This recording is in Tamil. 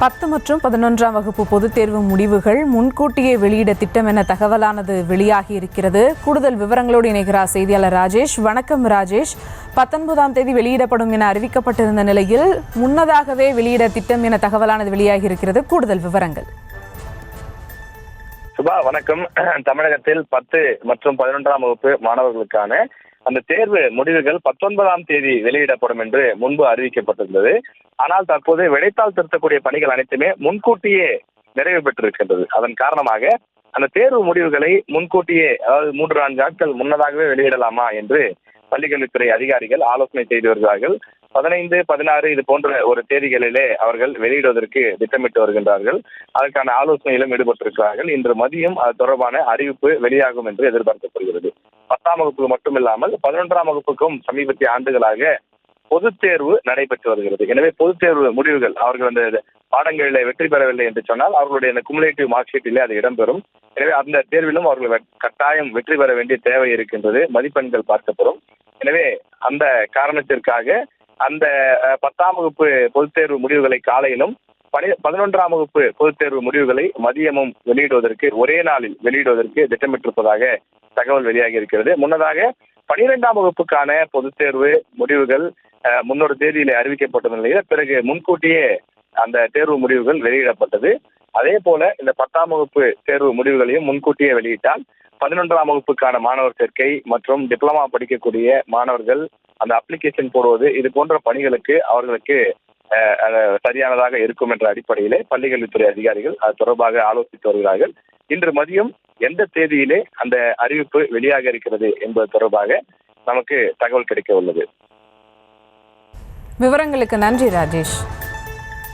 10 மற்றும் 11ஆம் வகுப்பு பொதுத் தேர்வு முடிவுகள் முன்கூட்டியே வெளியிட திட்டம் என தகவலானது வெளியாகி இருக்கிறது. கூடுதல் விவரங்களோடு இணைகிறார் செய்தியாளர் ராஜேஷ். வணக்கம் ராஜேஷ். 19ஆம் தேதி வெளியிடப்படும் என அறிவிக்கப்பட்டிருந்த நிலையில் முன்னதாகவே வெளியிட திட்டம் என தகவலானது வெளியாகி இருக்கிறது. கூடுதல் விவரங்கள். சுபா வணக்கம். தமிழகத்தில் 10 மற்றும் 11ஆம் வகுப்பு மாணவர்களுக்கான அந்த தேர்வு முடிவுகள் 19ஆம் தேதி வெளியிடப்படும் என்று முன்பு அறிவிக்கப்பட்டிருந்தது. ஆனால் தற்போது விடைத்தாள் திருத்தக்கூடிய பணிகள் அனைத்துமே முன்கூட்டியே நிறைவு பெற்றிருக்கின்றது. அதன் காரணமாக அந்த தேர்வு முடிவுகளை முன்கூட்டியே, அதாவது 3-4 நாட்கள் முன்னதாகவே வெளியிடலாமா என்று பள்ளிக்கல்வித்துறை அதிகாரிகள் ஆலோசனை செய்து வருகிறார்கள். 15, 16 இது போன்ற ஒரு தேதிகளிலே அவர்கள் வெளியிடுவதற்கு திட்டமிட்டு வருகின்றார்கள். அதற்கான ஆலோசனையிலும் ஈடுபட்டிருக்கிறார்கள். இன்று மதியம் அது தொடர்பான அறிவிப்பு வெளியாகும் என்று எதிர்பார்க்கப்படுகிறது. 10ஆம் வகுப்பு மட்டுமில்லாமல் 11ஆம் வகுப்புக்கும் சமீபத்திய ஆண்டுகளாக பொதுத் தேர்வு நடைபெற்று வருகிறது. எனவே பொதுத் தேர்வு முடிவுகள் அவர்கள் அந்த பாடங்களில் வெற்றி பெறவில்லை என்று சொன்னால் அவர்களுடைய அந்த குமுலேட்டிவ் மார்க் ஷீட்டிலே அது இடம்பெறும். எனவே அந்த தேர்விலும் அவர்கள் கட்டாயம் வெற்றி பெற வேண்டிய தேவை இருக்கின்றது. மதிப்பெண்கள் பார்க்கப்படும். எனவே அந்த காரணத்திற்காக அந்த 10ஆம் வகுப்பு பொதுத் தேர்வு முடிவுகளை காலையிலும் 11ஆம் வகுப்பு பொதுத் தேர்வு முடிவுகளை மதியமும் வெளியிடுவதற்கு, ஒரே நாளில் வெளியிடுவதற்கு திட்டமிட்டிருப்பதாக தகவல் வெளியாகி இருக்கிறது. முன்னதாக 12ஆம் வகுப்புக்கான பொதுத் தேர்வு முடிவுகள் முன்னொரு தேதியிலே அறிவிக்கப்பட்ட நிலையில் பிறகு முன்கூட்டியே அந்த தேர்வு முடிவுகள் வெளியிடப்பட்டது. அதே போல இந்த 10ஆம் வகுப்பு தேர்வு முடிவுகளையும் முன்கூட்டியே வெளியிட்டால் 11ஆம் வகுப்புக்கான மாணவர் சேர்க்கை மற்றும் டிப்ளமா படிக்கக்கூடிய மாணவர்கள் அந்த அப்ளிகேஷன் போடுவது, இது போன்ற பணிகளுக்கு அவர்களுக்கு சரியானதாக இருக்கும் என்ற அடிப்படையிலே பள்ளிக்கல்வித்துறை அதிகாரிகள் அது தொடர்பாக ஆலோசித்து வருகிறார்கள். இன்று மதியம் எந்த தேதியிலே அந்த அறிவிப்பு வெளியாக இருக்கிறது என்பது தொடர்பாக நமக்கு தகவல் கிடைக்க உள்ளது. விவரங்களுக்கு நன்றி ராஜேஷ்.